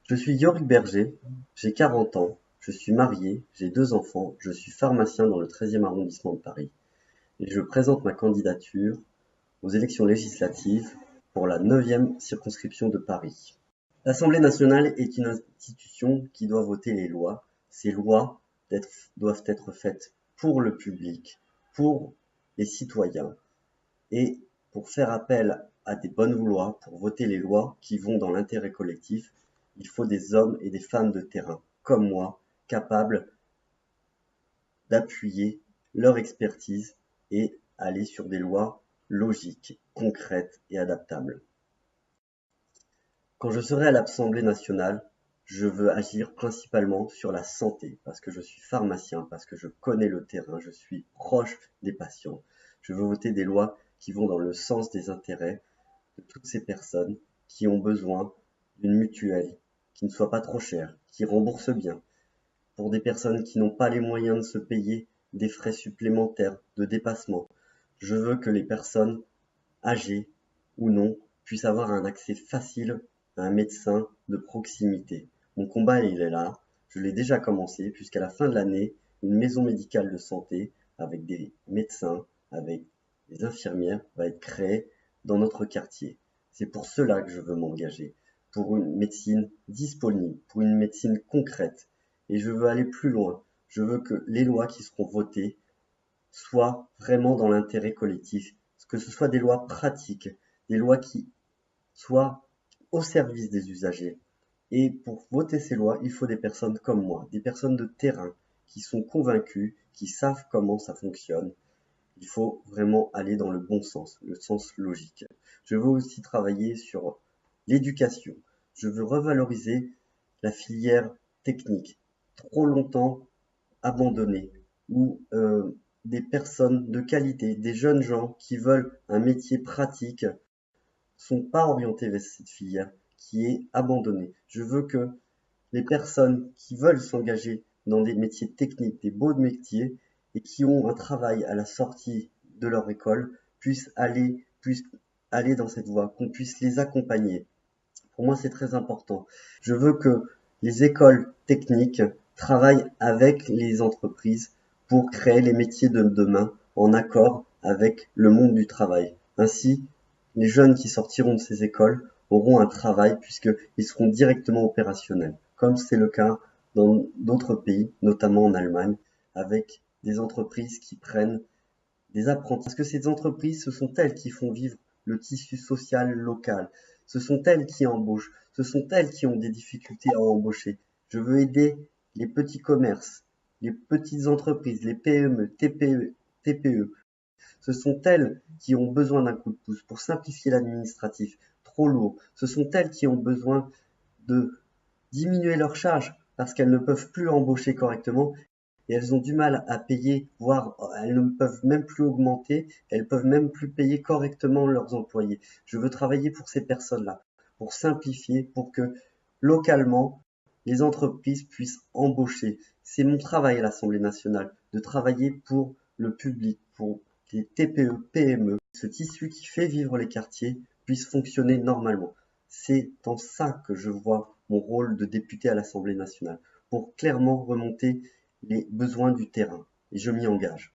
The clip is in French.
Je suis Yorick Berger, j'ai 40 ans, je suis marié, j'ai 2 enfants, je suis pharmacien dans le 13e arrondissement de Paris et je présente ma candidature aux élections législatives pour la 9e circonscription de Paris. L'Assemblée nationale est une institution qui doit voter les lois. Ces lois doivent être faites pour le public, pour les citoyens et pour faire appel à des bonnes lois, pour voter les lois qui vont dans l'intérêt collectif, il faut des hommes et des femmes de terrain, comme moi, capables d'appuyer leur expertise et aller sur des lois logiques, concrètes et adaptables. Quand je serai à l'Assemblée nationale, je veux agir principalement sur la santé, parce que je suis pharmacien, parce que je connais le terrain, je suis proche des patients. Je veux voter des lois qui vont dans le sens des intérêts de toutes ces personnes qui ont besoin d'une mutuelle qui ne soit pas trop chère, qui rembourse bien, pour des personnes qui n'ont pas les moyens de se payer des frais supplémentaires de dépassement. Je veux que les personnes âgées ou non puissent avoir un accès facile à un médecin de proximité. Mon combat, il est là, je l'ai déjà commencé, puisqu'à la fin de l'année, une maison médicale de santé avec des médecins, avec des infirmières va être créée dans notre quartier. C'est pour cela que je veux m'engager, pour une médecine disponible, pour une médecine concrète. Et je veux aller plus loin. Je veux que les lois qui seront votées soient vraiment dans l'intérêt collectif, que ce soit des lois pratiques, des lois qui soient au service des usagers. Et pour voter ces lois, il faut des personnes comme moi, des personnes de terrain, qui sont convaincues, qui savent comment ça fonctionne. Il faut vraiment aller dans le bon sens, le sens logique. Je veux aussi travailler sur l'éducation. Je veux revaloriser la filière technique, trop longtemps abandonnée, où des personnes de qualité, des jeunes gens qui veulent un métier pratique, sont pas orientés vers cette filière qui est abandonnée. Je veux que les personnes qui veulent s'engager dans des métiers techniques, des beaux métiers, et qui ont un travail à la sortie de leur école, puissent aller dans cette voie, qu'on puisse les accompagner. Pour moi, c'est très important. Je veux que les écoles techniques travaillent avec les entreprises pour créer les métiers de demain en accord avec le monde du travail. Ainsi, les jeunes qui sortiront de ces écoles auront un travail puisqu'ils seront directement opérationnels, comme c'est le cas dans d'autres pays, notamment en Allemagne, avec des entreprises qui prennent des apprentis. Parce que ces entreprises, ce sont elles qui font vivre le tissu social local. Ce sont elles qui embauchent. Ce sont elles qui ont des difficultés à embaucher. Je veux aider les petits commerces, les petites entreprises, les PME, TPE, TPE. Ce sont elles qui ont besoin d'un coup de pouce pour simplifier l'administratif, trop lourd. Ce sont elles qui ont besoin de diminuer leurs charges parce qu'elles ne peuvent plus embaucher correctement et elles ont du mal à payer, voire elles ne peuvent même plus augmenter, elles peuvent même plus payer correctement leurs employés. Je veux travailler pour ces personnes-là, pour simplifier, pour que localement, les entreprises puissent embaucher. C'est mon travail à l'Assemblée nationale, de travailler pour le public, pour les TPE, PME, ce tissu qui fait vivre les quartiers puisse fonctionner normalement. C'est dans ça que je vois mon rôle de député à l'Assemblée nationale, pour clairement remonter les besoins du terrain. Et je m'y engage.